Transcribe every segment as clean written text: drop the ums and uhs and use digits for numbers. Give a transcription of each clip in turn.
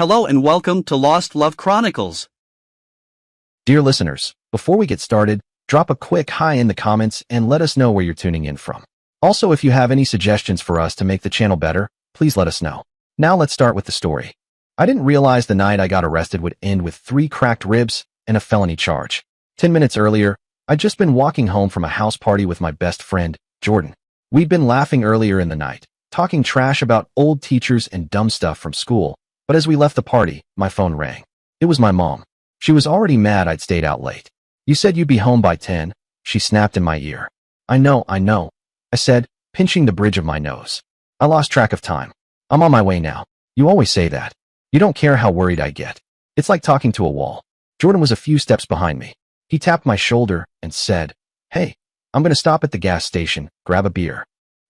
Hello and welcome to Lost Love Chronicles. Dear listeners, before we get started, drop a quick hi in the comments and let us know where you're tuning in from. Also, if you have any suggestions for us to make the channel better, please let us know. Now let's start with the story. I didn't realize the night I got arrested would end with 3 cracked ribs and a felony charge. 10 minutes earlier, I'd just been walking home from a house party with my best friend, Jordan. We'd been laughing earlier in the night, talking trash about old teachers and dumb stuff from school. But as we left the party, my phone rang. It was my mom. She was already mad I'd stayed out late. "You said you'd be home by 10, she snapped in my ear. I know, I said, pinching the bridge of my nose. I lost track of time. I'm on my way now. You always say that. You don't care how worried I get. It's like talking to a wall. Jordan was a few steps behind me. He tapped my shoulder and said, "Hey, I'm going to stop at the gas station, grab a beer."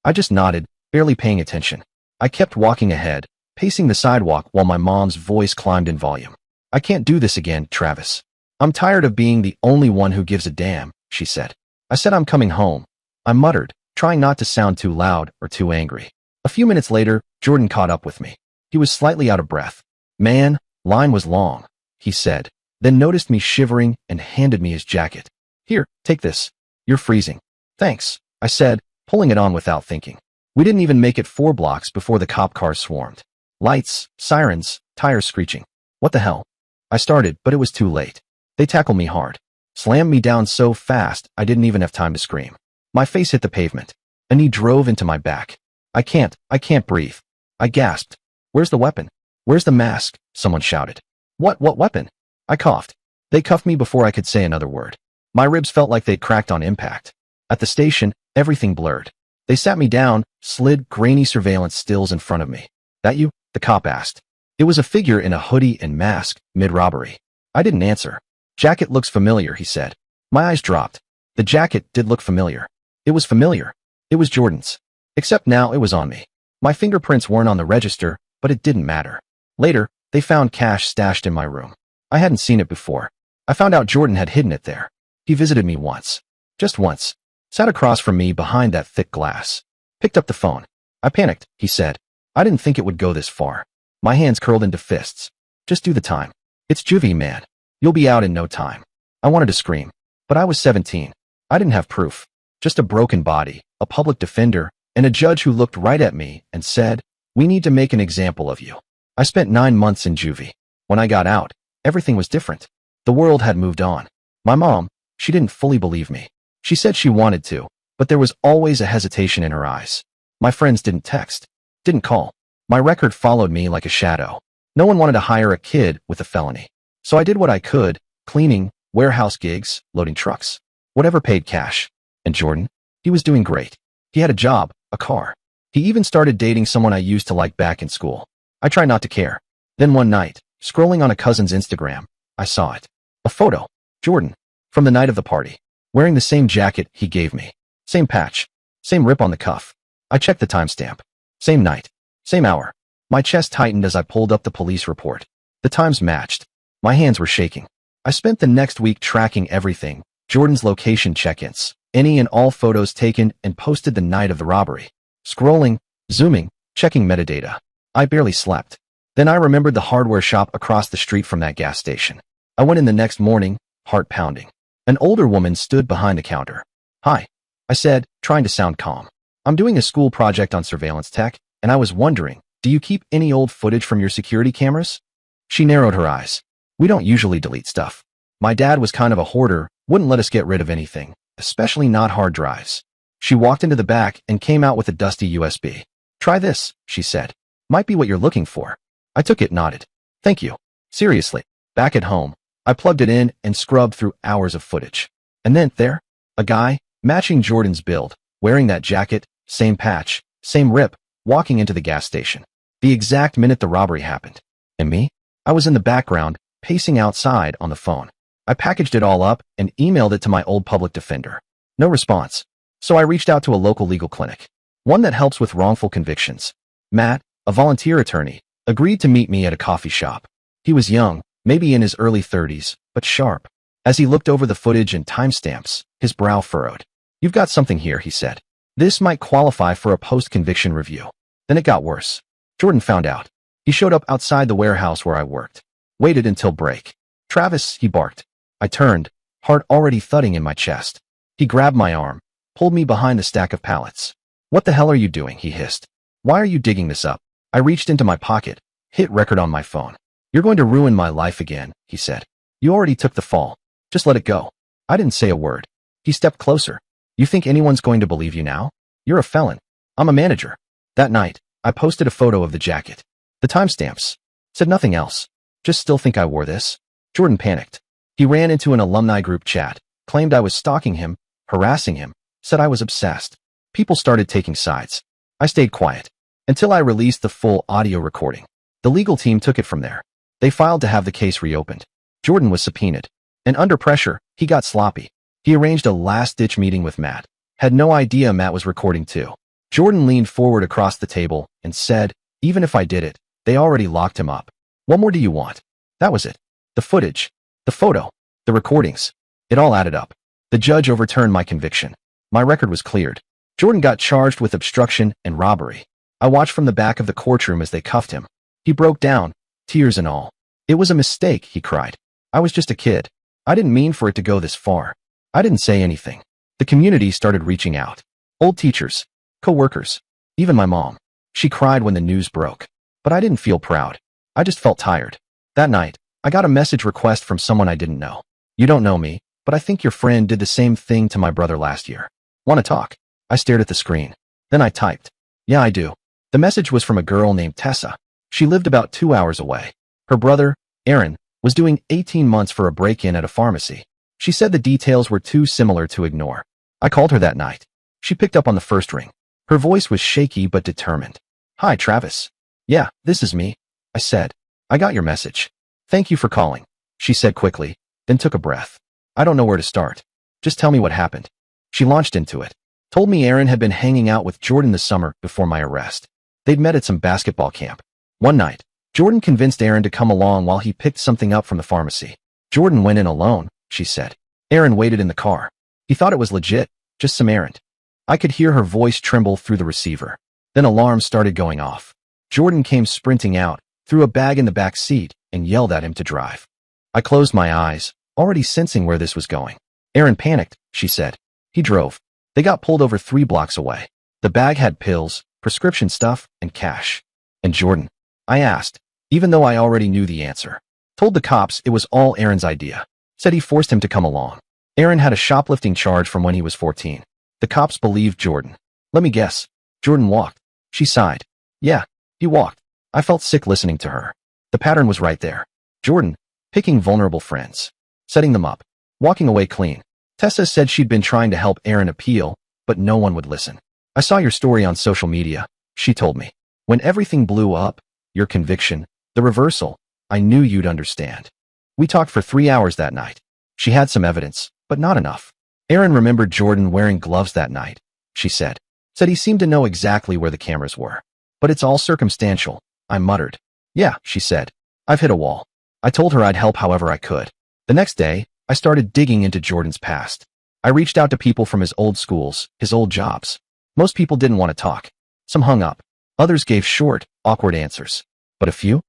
I just nodded, barely paying attention. I kept walking ahead, pacing the sidewalk while my mom's voice climbed in volume. "I can't do this again, Travis. I'm tired of being the only one who gives a damn," she said. I said I'm coming home. I muttered, trying not to sound too loud or too angry. A few minutes later, Jordan caught up with me. He was slightly out of breath. "Man, line was long," he said, then noticed me shivering and handed me his jacket. "Here, take this. You're freezing." "Thanks," I said, pulling it on without thinking. We didn't even make it 4 blocks before the cop cars swarmed. Lights, sirens, tires screeching. "What the hell?" I started, but it was too late. They tackled me hard. Slammed me down so fast, I didn't even have time to scream. My face hit the pavement. A knee drove into my back. I can't breathe." I gasped. "Where's the weapon? Where's the mask?" someone shouted. What weapon?" I coughed. They cuffed me before I could say another word. My ribs felt like they'd cracked on impact. At the station, everything blurred. They sat me down, slid grainy surveillance stills in front of me. "That you?" the cop asked. It was a figure in a hoodie and mask, mid-robbery. I didn't answer. "Jacket looks familiar," he said. My eyes dropped. The jacket did look familiar. It was familiar. It was Jordan's. Except now it was on me. My fingerprints weren't on the register, but it didn't matter. Later, they found cash stashed in my room. I hadn't seen it before. I found out Jordan had hidden it there. He visited me once. Just once. Sat across from me behind that thick glass. Picked up the phone. "I panicked," he said. "I didn't think it would go this far." My hands curled into fists. "Just do the time. It's juvie, man. You'll be out in no time." I wanted to scream, but I was 17. I didn't have proof. Just a broken body, a public defender, and a judge who looked right at me and said, "We need to make an example of you." I spent 9 months in juvie. When I got out, everything was different. The world had moved on. My mom, she didn't fully believe me. She said she wanted to, but there was always a hesitation in her eyes. My friends didn't text, didn't call. My record followed me like a shadow. No one wanted to hire a kid with a felony. So I did what I could, cleaning, warehouse gigs, loading trucks. Whatever paid cash. And Jordan? He was doing great. He had a job, a car. He even started dating someone I used to like back in school. I tried not to care. Then one night, scrolling on a cousin's Instagram, I saw it. A photo. Jordan. From the night of the party. Wearing the same jacket he gave me. Same patch. Same rip on the cuff. I checked the timestamp. Same night. Same hour. My chest tightened as I pulled up the police report. The times matched. My hands were shaking. I spent the next week tracking everything. Jordan's location check-ins. Any and all photos taken and posted the night of the robbery. Scrolling, zooming, checking metadata. I barely slept. Then I remembered the hardware shop across the street from that gas station. I went in the next morning, heart pounding. An older woman stood behind the counter. "Hi," I said, trying to sound calm. "I'm doing a school project on surveillance tech, and I was wondering, do you keep any old footage from your security cameras?" She narrowed her eyes. "We don't usually delete stuff. My dad was kind of a hoarder, wouldn't let us get rid of anything, especially not hard drives." She walked into the back and came out with a dusty USB. "Try this," she said. "Might be what you're looking for." I took it, nodded. "Thank you." Seriously. Back at home, I plugged it in and scrubbed through hours of footage. And then there, a guy, matching Jordan's build, wearing that jacket, same patch, same rip, walking into the gas station. The exact minute the robbery happened. And me? I was in the background, pacing outside on the phone. I packaged it all up and emailed it to my old public defender. No response. So I reached out to a local legal clinic. One that helps with wrongful convictions. Matt, a volunteer attorney, agreed to meet me at a coffee shop. He was young, maybe in his early 30s, but sharp. As he looked over the footage and timestamps, his brow furrowed. "You've got something here," he said. "This might qualify for a post-conviction review." Then it got worse. Jordan found out. He He showed up outside the warehouse where I worked. Waited until break. Travis, he barked. I turned, heart already thudding in my chest. He grabbed my arm, pulled me behind the stack of pallets. What the hell are you doing? He hissed. Why are you digging this up? I reached into my pocket, hit record on my phone. You're going to ruin my life again, he said. You already took the fall. Just let it go. I didn't say a word. He stepped closer. You think anyone's going to believe you now? You're a felon. I'm a manager. That night, I posted a photo of the jacket. The timestamps. Said nothing else. Just still think I wore this? Jordan panicked. He ran into an alumni group chat, claimed I was stalking him, harassing him, said I was obsessed. People started taking sides. I stayed quiet until I released the full audio recording. The legal team took it from there. They filed to have the case reopened. Jordan was subpoenaed. And under pressure, he got sloppy. He arranged a last-ditch meeting with Matt. Had no idea Matt was recording too. Jordan leaned forward across the table and said, even if I did it, they already locked him up. What more do you want? That was it. The footage, the photo, the recordings. It all added up. The judge overturned my conviction. My record was cleared. Jordan got charged with obstruction and robbery. I watched from the back of the courtroom as they cuffed him. He broke down, tears and all. It was a mistake, he cried. I was just a kid. I didn't mean for it to go this far. I didn't say anything. The community started reaching out. Old teachers, co-workers, even my mom. She cried when the news broke. But I didn't feel proud. I just felt tired. That night, I got a message request from someone I didn't know. You don't know me, but I think your friend did the same thing to my brother last year. Want to talk? I stared at the screen. Then I typed. Yeah, I do. The message was from a girl named Tessa. She lived about 2 hours away. Her brother, Aaron, was doing 18 months for a break-in at a pharmacy. She said the details were too similar to ignore. I called her that night. She picked up on the first ring. Her voice was shaky but determined. Hi, Travis. Yeah, this is me. I said. I got your message. Thank you for calling, she said quickly, then took a breath. I don't know where to start. Just tell me what happened. She launched into it. Told me Aaron had been hanging out with Jordan the summer before my arrest. They'd met at some basketball camp. One night, Jordan convinced Aaron to come along while he picked something up from the pharmacy. Jordan went in alone, she said. Aaron waited in the car. He thought it was legit, just some errand. I could hear her voice tremble through the receiver. Then alarms started going off. Jordan came sprinting out, threw a bag in the back seat, and yelled at him to drive. I closed my eyes, already sensing where this was going. Aaron panicked, she said. He drove. They got pulled over 3 blocks away. The bag had pills, prescription stuff, and cash. And Jordan? I asked, even though I already knew the answer. Told the cops it was all Aaron's idea. Said he forced him to come along. Aaron had a shoplifting charge from when he was 14. The cops believed Jordan. Let me guess. Jordan walked. She sighed. Yeah, he walked. I felt sick listening to her. The pattern was right there. Jordan, picking vulnerable friends. Setting them up. Walking away clean. Tessa said she'd been trying to help Aaron appeal, but no one would listen. I saw your story on social media, she told me. When everything blew up, your conviction, the reversal, I knew you'd understand. We talked for 3 hours that night. She had some evidence, but not enough. Aaron remembered Jordan wearing gloves that night, she said. Said he seemed to know exactly where the cameras were. But it's all circumstantial, I muttered. Yeah, she said. I've hit a wall. I told her I'd help however I could. The next day, I started digging into Jordan's past. I reached out to people from his old schools, his old jobs. Most people didn't want to talk. Some hung up. Others gave short, awkward answers. But a few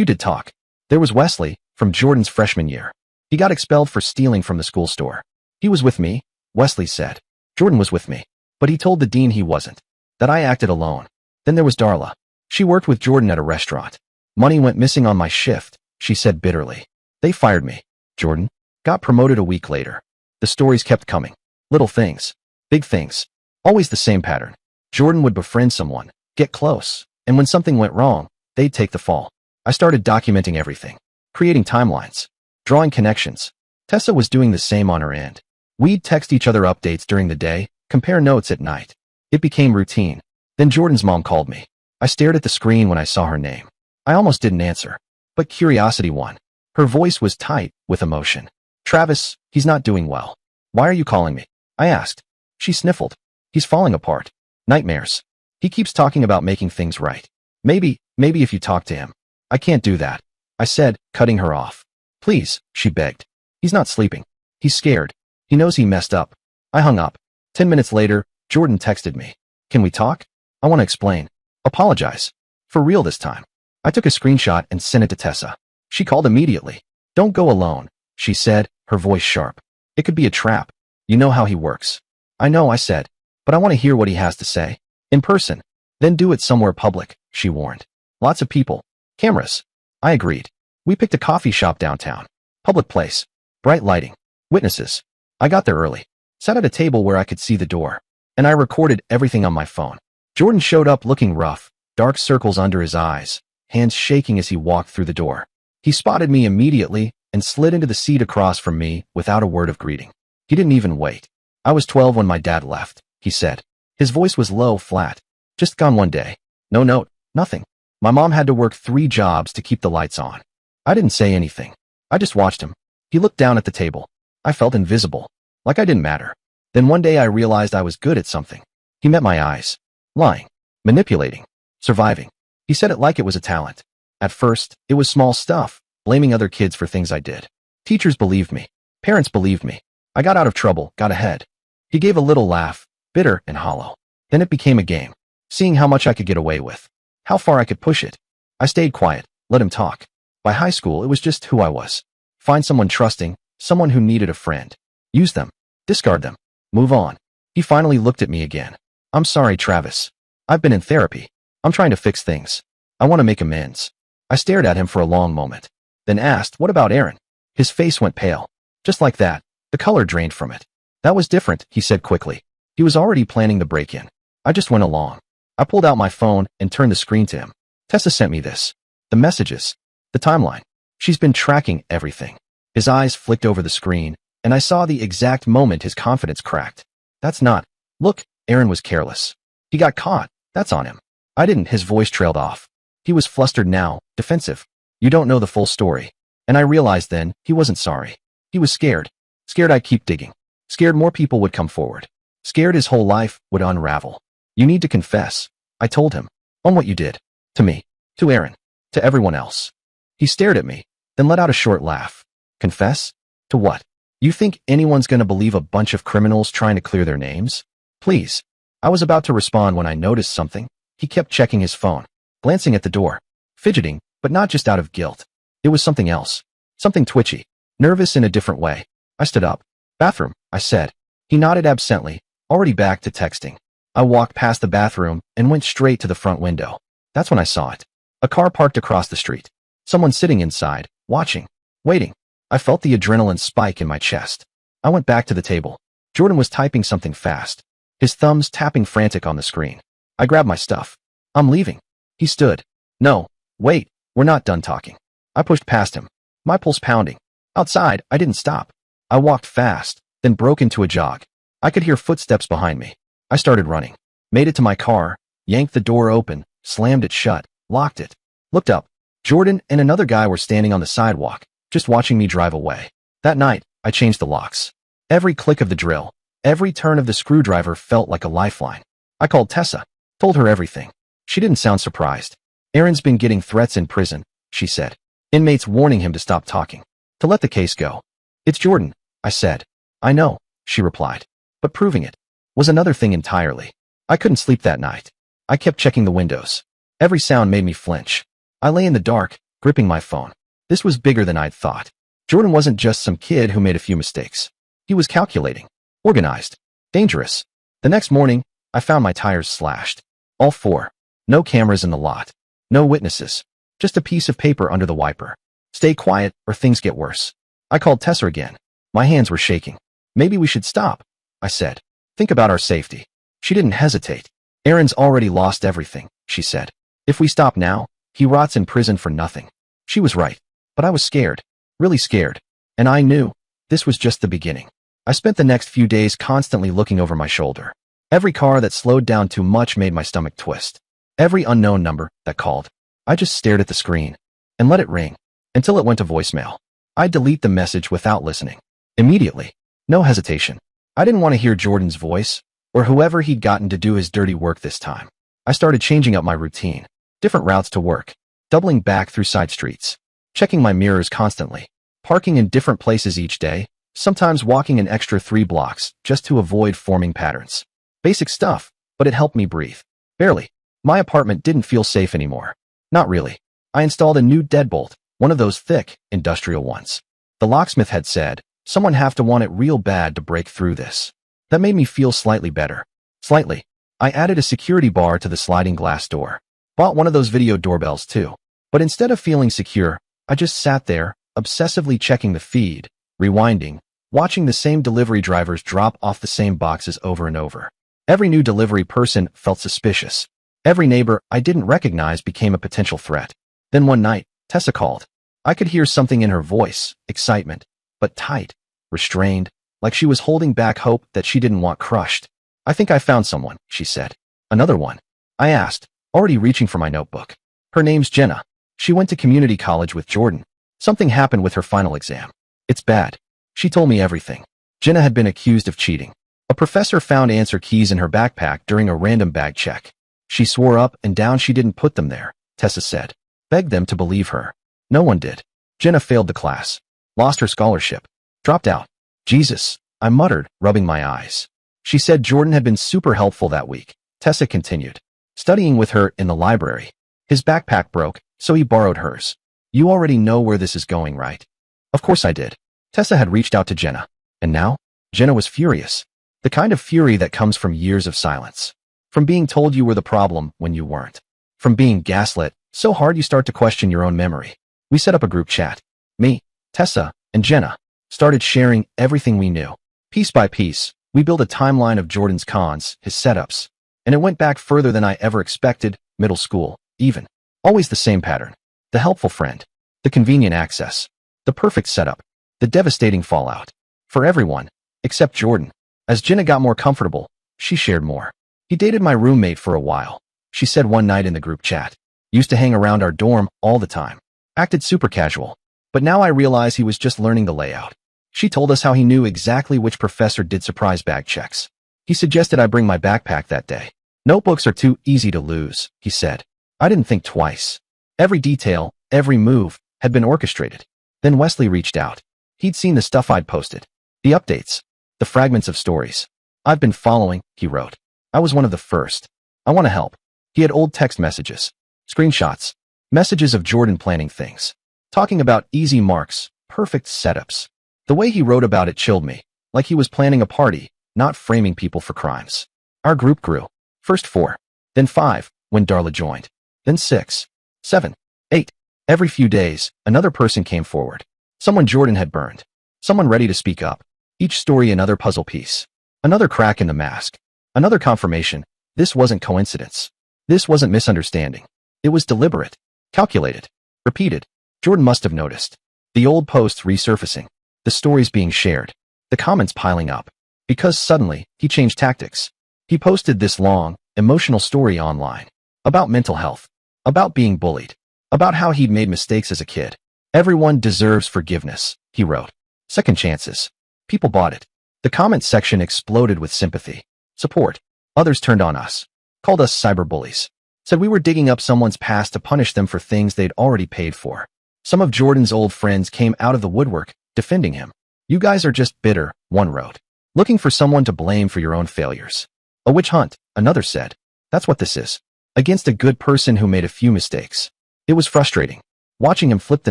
did talk. There was Wesley, from Jordan's freshman year. He got expelled for stealing from the school store. He was with me, Wesley said. Jordan was with me. But he told the dean he wasn't. That I acted alone. Then there was Darla. She worked with Jordan at a restaurant. Money went missing on my shift, she said bitterly. They fired me. Jordan got promoted a week later. The stories kept coming. Little things. Big things. Always the same pattern. Jordan would befriend someone, get close, and when something went wrong, they'd take the fall. I started documenting everything. Creating timelines. Drawing connections. Tessa was doing the same on her end. We'd text each other updates during the day, compare notes at night. It became routine. Then Jordan's mom called me. I stared at the screen when I saw her name. I almost didn't answer. But curiosity won. Her voice was tight, with emotion. Travis, he's not doing well. Why are you calling me? I asked. She sniffled. He's falling apart. Nightmares. He keeps talking about making things right. Maybe if you talk to him. I can't do that, I said, cutting her off. Please, she begged. He's not sleeping. He's scared. He knows he messed up. I hung up. 10 minutes later, Jordan texted me. Can we talk? I want to explain. Apologize. For real this time. I took a screenshot and sent it to Tessa. She called immediately. "Don't go alone," she said, her voice sharp. "It could be a trap. You know how he works." "I know," I said, "but I want to hear what he has to say. In person. Then do it somewhere public," she warned. "Lots of people. Cameras." I agreed. We picked a coffee shop downtown. Public place. Bright lighting. Witnesses. I got there early. Sat at a table where I could see the door. And I recorded everything on my phone. Jordan showed up looking rough, dark circles under his eyes, hands shaking as he walked through the door. He spotted me immediately and slid into the seat across from me without a word of greeting. He didn't even wait. "I was 12 when my dad left," he said. His voice was low, flat. "Just gone one day. No note, nothing. My mom had to work 3 jobs to keep the lights on." I didn't say anything. I just watched him. He looked down at the table. I felt invisible, like I didn't matter. Then one day I realized I was good at something. He met my eyes. Lying. Manipulating. Surviving. He said it like it was a talent. At first, it was small stuff, blaming other kids for things I did. Teachers believed me. Parents believed me. I got out of trouble, got ahead. He gave a little laugh, bitter and hollow. Then it became a game. Seeing how much I could get away with. How far I could push it. I stayed quiet, let him talk. By high school, it was just who I was. Find someone trusting, someone who needed a friend. Use them. Discard them. Move on. He finally looked at me again. "I'm sorry, Travis. I've been in therapy. I'm trying to fix things. I want to make amends." I stared at him for a long moment, then asked, "What about Aaron?" His face went pale. Just like that, the color drained from it. "That was different," he said quickly. "He was already planning the break-in. I just went along." I pulled out my phone and turned the screen to him. "Tessa sent me this. The messages. The timeline. She's been tracking everything." His eyes flicked over the screen, and I saw the exact moment his confidence cracked. "That's not. Look, Aaron was careless. He got caught. That's on him." I didn't. His voice trailed off. He was flustered now, defensive. "You don't know the full story." And I realized then, he wasn't sorry. He was scared. Scared I'd keep digging. Scared more people would come forward. Scared his whole life would unravel. "You need to confess," I told him, "on what you did. To me. To Aaron. To everyone else." He stared at me, then let out a short laugh. "Confess? To what? You think anyone's gonna believe a bunch of criminals trying to clear their names? Please." I was about to respond when I noticed something. He kept checking his phone, glancing at the door, fidgeting, but not just out of guilt. It was something else. Something twitchy, nervous in a different way. I stood up. "Bathroom," I said. He nodded absently, already back to texting. I walked past the bathroom and went straight to the front window. That's when I saw it. A car parked across the street. Someone sitting inside, watching, waiting. I felt the adrenaline spike in my chest. I went back to the table. Jordan was typing something fast, his thumbs tapping frantic on the screen. I grabbed my stuff. "I'm leaving." He stood. "No, wait, we're not done talking." I pushed past him, my pulse pounding. Outside, I didn't stop. I walked fast, then broke into a jog. I could hear footsteps behind me. I started running, made it to my car, yanked the door open, slammed it shut, locked it, looked up. Jordan and another guy were standing on the sidewalk, just watching me drive away. That night, I changed the locks. Every click of the drill, every turn of the screwdriver felt like a lifeline. I called Tessa, told her everything. She didn't sound surprised. "Aaron's been getting threats in prison," she said. "Inmates warning him to stop talking, to let the case go." "It's Jordan," I said. "I know," she replied. But proving it was another thing entirely. I couldn't sleep that night. I kept checking the windows. Every sound made me flinch. I lay in the dark, gripping my phone. This was bigger than I'd thought. Jordan wasn't just some kid who made a few mistakes. He was calculating, organized, dangerous. The next morning, I found my tires slashed. All 4. No cameras in the lot. No witnesses. Just a piece of paper under the wiper. "Stay quiet or things get worse." I called Tessa again. My hands were shaking. "Maybe we should stop," I said. "Think about our safety." She didn't hesitate. "Aaron's already lost everything," she said. "If we stop now, he rots in prison for nothing." She was right. But I was scared. Really scared. And I knew this was just the beginning. I spent the next few days constantly looking over my shoulder. Every car that slowed down too much made my stomach twist. Every unknown number that called. I just stared at the screen and let it ring until it went to voicemail. I'd delete the message without listening. Immediately. No hesitation. I didn't want to hear Jordan's voice or whoever he'd gotten to do his dirty work this time. I started changing up my routine. Different routes to work. Doubling back through side streets. Checking my mirrors constantly. Parking in different places each day. Sometimes walking an extra 3 blocks just to avoid forming patterns. Basic stuff, but it helped me breathe. Barely. My apartment didn't feel safe anymore. Not really. I installed a new deadbolt, one of those thick, industrial ones. The locksmith had said, someone have to want it real bad to break through this. That made me feel slightly better. Slightly. I added a security bar to the sliding glass door. Bought one of those video doorbells too. But instead of feeling secure, I just sat there, obsessively checking the feed, rewinding, watching the same delivery drivers drop off the same boxes over and over. Every new delivery person felt suspicious. Every neighbor I didn't recognize became a potential threat. Then one night, Tessa called. I could hear something in her voice, excitement, but tight, restrained, like she was holding back hope that she didn't want crushed. I think I found someone, she said. Another one? I asked, already reaching for my notebook. Her name's Jenna. She went to community college with Jordan. Something happened with her final exam. It's bad. She told me everything. Jenna had been accused of cheating. A professor found answer keys in her backpack during a random bag check. She swore up and down she didn't put them there, Tessa said. Begged them to believe her. No one did. Jenna failed the class. Lost her scholarship. Dropped out. Jesus, I muttered, rubbing my eyes. She said Jordan had been super helpful that week. Tessa continued. Studying with her in the library. His backpack broke, so he borrowed hers. You already know where this is going, right? Of course I did. Tessa had reached out to Jenna. And now? Jenna was furious. The kind of fury that comes from years of silence. From being told you were the problem when you weren't. From being gaslit so hard you start to question your own memory. We set up a group chat. Me, Tessa, and Jenna started sharing everything we knew. Piece by piece, we built a timeline of Jordan's cons, his setups. And it went back further than I ever expected, middle school, even. Always the same pattern. The helpful friend. The convenient access. The perfect setup. The devastating fallout. For everyone, except Jordan. As Jenna got more comfortable, she shared more. He dated my roommate for a while, she said one night in the group chat. Used to hang around our dorm all the time. Acted super casual. But now I realize he was just learning the layout. She told us how he knew exactly which professor did surprise bag checks. He suggested I bring my backpack that day. Notebooks are too easy to lose, he said. I didn't think twice. Every detail, every move, had been orchestrated. Then Wesley reached out. He'd seen the stuff I'd posted. The updates. The fragments of stories. I've been following, he wrote. I was one of the first. I want to help. He had old text messages. Screenshots. Messages of Jordan planning things. Talking about easy marks, perfect setups. The way he wrote about it chilled me, like he was planning a party, not framing people for crimes. Our group grew. First 4, then 5, when Darla joined. Then 6, 7, 8. Every few days, another person came forward. Someone Jordan had burned. Someone ready to speak up. Each story another puzzle piece. Another crack in the mask. Another confirmation. This wasn't coincidence. This wasn't misunderstanding. It was deliberate. Calculated. Repeated. Jordan must have noticed. The old posts resurfacing. The stories being shared. The comments piling up. Because suddenly, he changed tactics. He posted this long, emotional story online. About mental health. About being bullied. About how he'd made mistakes as a kid. Everyone deserves forgiveness, he wrote. Second chances. People bought it. The comment section exploded with sympathy. Support. Others turned on us. Called us cyberbullies. Said we were digging up someone's past to punish them for things they'd already paid for. Some of Jordan's old friends came out of the woodwork, defending him. You guys are just bitter, one wrote. Looking for someone to blame for your own failures. A witch hunt, another said. That's what this is. Against a good person who made a few mistakes. It was frustrating. Watching him flip the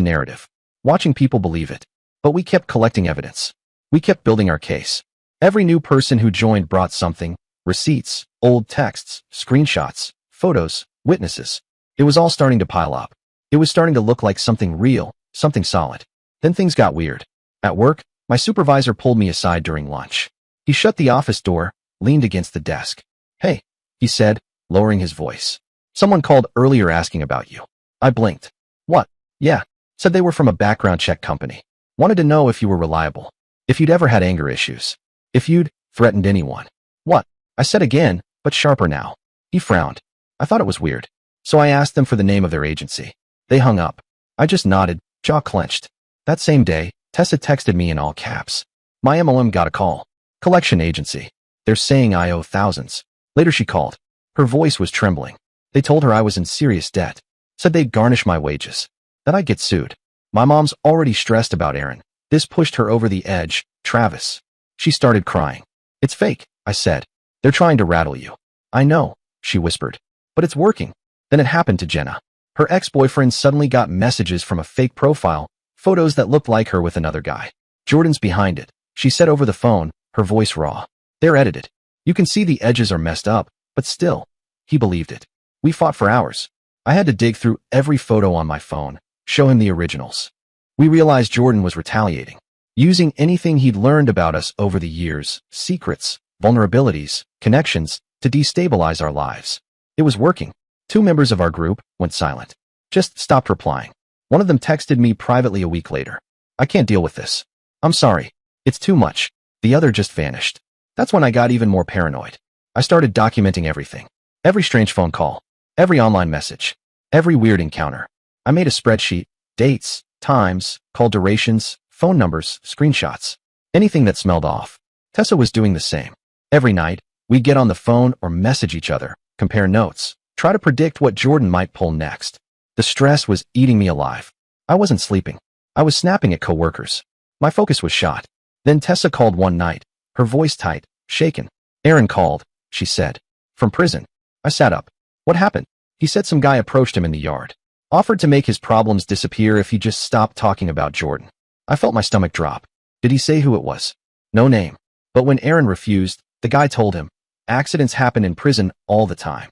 narrative. Watching people believe it. But we kept collecting evidence. We kept building our case. Every new person who joined brought something. Receipts, old texts, screenshots, photos, witnesses. It was all starting to pile up. It was starting to look like something real, something solid. Then things got weird. At work, my supervisor pulled me aside during lunch. He shut the office door, leaned against the desk. Hey, he said, lowering his voice. Someone called earlier asking about you. I blinked. What? Yeah. Said they were from a background check company. Wanted to know if you were reliable. If you'd ever had anger issues. If you'd threatened anyone. What? I said again, but sharper now. He frowned. I thought it was weird. So I asked them for the name of their agency. They hung up. I just nodded, jaw clenched. That same day, Tessa texted me in all caps. My MLM got a call. Collection agency. They're saying I owe thousands. Later she called. Her voice was trembling. They told her I was in serious debt. Said they'd garnish my wages. That I'd get sued. My mom's already stressed about Aaron. This pushed her over the edge. Travis. She started crying. It's fake, I said. They're trying to rattle you. I know, she whispered. But it's working. Then it happened to Jenna. Her ex-boyfriend suddenly got messages from a fake profile, photos that looked like her with another guy. Jordan's behind it, she said over the phone, her voice raw. They're edited. You can see the edges are messed up, but still. He believed it. We fought for hours. I had to dig through every photo on my phone, show him the originals. We realized Jordan was retaliating, using anything he'd learned about us over the years, secrets, vulnerabilities, connections, to destabilize our lives. It was working. 2 members of our group went silent. Just stopped replying. One of them texted me privately a week later. I can't deal with this. I'm sorry. It's too much. The other just vanished. That's when I got even more paranoid. I started documenting everything. Every strange phone call. Every online message. Every weird encounter. I made a spreadsheet. Dates, times, call durations, phone numbers, screenshots. Anything that smelled off. Tessa was doing the same. Every night, we'd get on the phone or message each other, compare notes, try to predict what Jordan might pull next. The stress was eating me alive. I wasn't sleeping. I was snapping at coworkers. My focus was shot. Then Tessa called one night, her voice tight, shaken. Aaron called, she said. From prison. I sat up. What happened? He said some guy approached him in the yard. Offered to make his problems disappear if he just stopped talking about Jordan. I felt my stomach drop. Did he say who it was? No name. But when Aaron refused, the guy told him, accidents happen in prison all the time.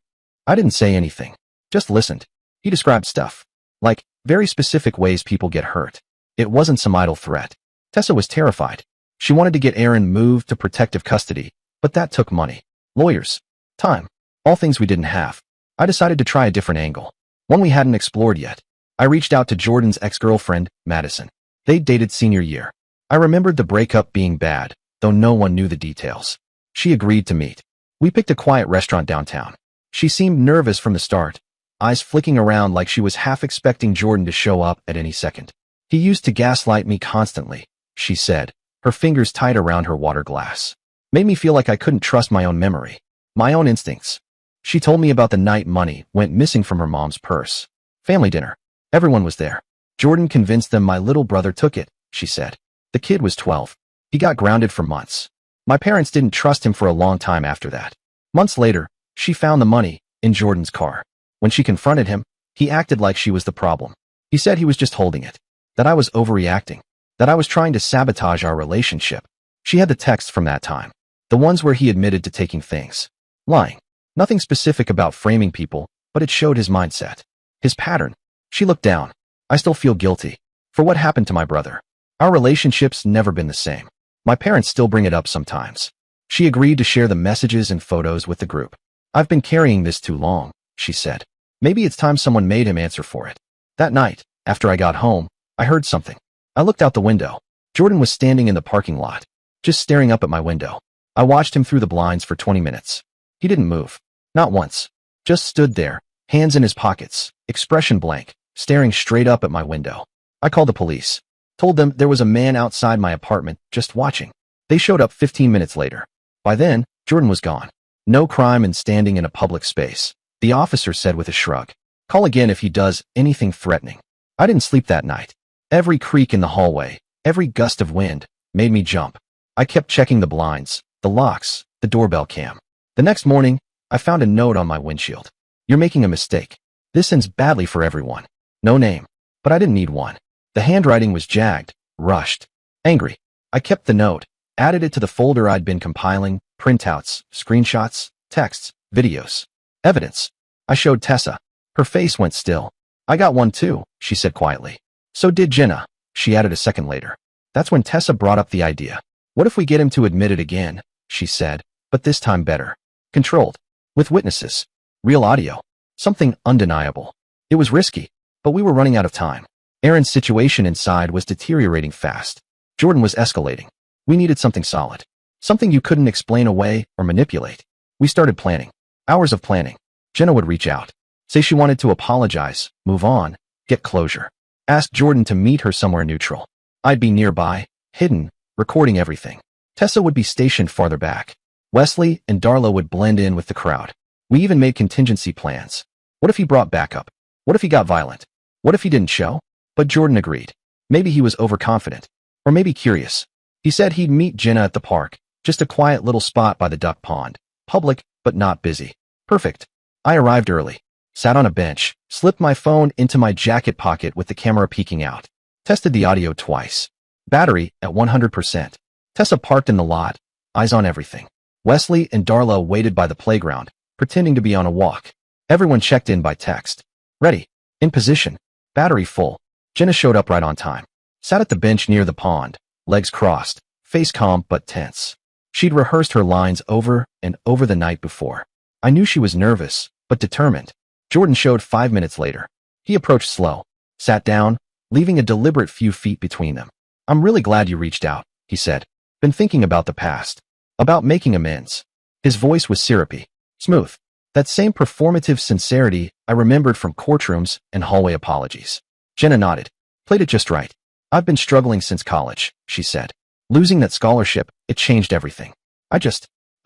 I didn't say anything. Just listened. He described stuff. Like, very specific ways people get hurt. It wasn't some idle threat. Tessa was terrified. She wanted to get Aaron moved to protective custody, but that took money. Lawyers. Time. All things we didn't have. I decided to try a different angle. One we hadn't explored yet. I reached out to Jordan's ex-girlfriend, Madison. They'd dated senior year. I remembered the breakup being bad, though no one knew the details. She agreed to meet. We picked a quiet restaurant downtown. She seemed nervous from the start, eyes flicking around like she was half expecting Jordan to show up at any second. He used to gaslight me constantly, she said, her fingers tight around her water glass. Made me feel like I couldn't trust my own memory, my own instincts. She told me about the night money went missing from her mom's purse. Family dinner. Everyone was there. Jordan convinced them my little brother took it, she said. The kid was 12. He got grounded for months. My parents didn't trust him for a long time after that. Months later, she found the money in Jordan's car. When she confronted him, he acted like she was the problem. He said he was just holding it, that I was overreacting, that I was trying to sabotage our relationship. She had the texts from that time, the ones where he admitted to taking things. Lying. Nothing specific about framing people, but it showed his mindset. His pattern. She looked down. I still feel guilty for what happened to my brother. Our relationship's never been the same. My parents still bring it up sometimes. She agreed to share the messages and photos with the group. I've been carrying this too long, she said. Maybe it's time someone made him answer for it. That night, after I got home, I heard something. I looked out the window. Jordan was standing in the parking lot, just staring up at my window. I watched him through the blinds for 20 minutes. He didn't move. Not once. Just stood there, hands in his pockets, expression blank, staring straight up at my window. I called the police. Told them there was a man outside my apartment, just watching. They showed up 15 minutes later. By then, Jordan was gone. No crime in standing in a public space, the officer said with a shrug. Call again if he does anything threatening. I didn't sleep that night. Every creak in the hallway, every gust of wind, made me jump. I kept checking the blinds, the locks, the doorbell cam. The next morning, I found a note on my windshield. You're making a mistake. This ends badly for everyone. No name. But I didn't need one. The handwriting was jagged, rushed, angry. I kept the note, added it to the folder I'd been compiling, printouts, screenshots, texts, videos, evidence. I showed Tessa. Her face went still. I got one too, she said quietly. So did Jenna, she added a second later. That's when Tessa brought up the idea. What if we get him to admit it again, she said, but this time better. Controlled. With witnesses. Real audio. Something undeniable. It was risky, but we were running out of time. Aaron's situation inside was deteriorating fast. Jordan was escalating. We needed something solid. Something you couldn't explain away or manipulate. We started planning. Hours of planning. Jenna would reach out. Say she wanted to apologize, move on, get closure. Ask Jordan to meet her somewhere neutral. I'd be nearby, hidden, recording everything. Tessa would be stationed farther back. Wesley and Darla would blend in with the crowd. We even made contingency plans. What if he brought backup? What if he got violent? What if he didn't show? But Jordan agreed. Maybe he was overconfident. Or maybe curious. He said he'd meet Jenna at the park, just a quiet little spot by the duck pond. Public, but not busy. Perfect. I arrived early. Sat on a bench, slipped my phone into my jacket pocket with the camera peeking out. Tested the audio twice. Battery at 100%. Tessa parked in the lot, eyes on everything. Wesley and Darla waited by the playground, pretending to be on a walk. Everyone checked in by text. Ready. In position. Battery full. Jenna showed up right on time. Sat at the bench near the pond, legs crossed, face calm but tense. She'd rehearsed her lines over and over the night before. I knew she was nervous, but determined. Jordan showed 5 minutes later. He approached slow, sat down, leaving a deliberate few feet between them. I'm really glad you reached out, he said. Been thinking about the past. About making amends. His voice was syrupy, smooth. That same performative sincerity I remembered from courtrooms and hallway apologies. Jenna nodded. Played it just right. I've been struggling since college, she said. Losing that scholarship, it changed everything. I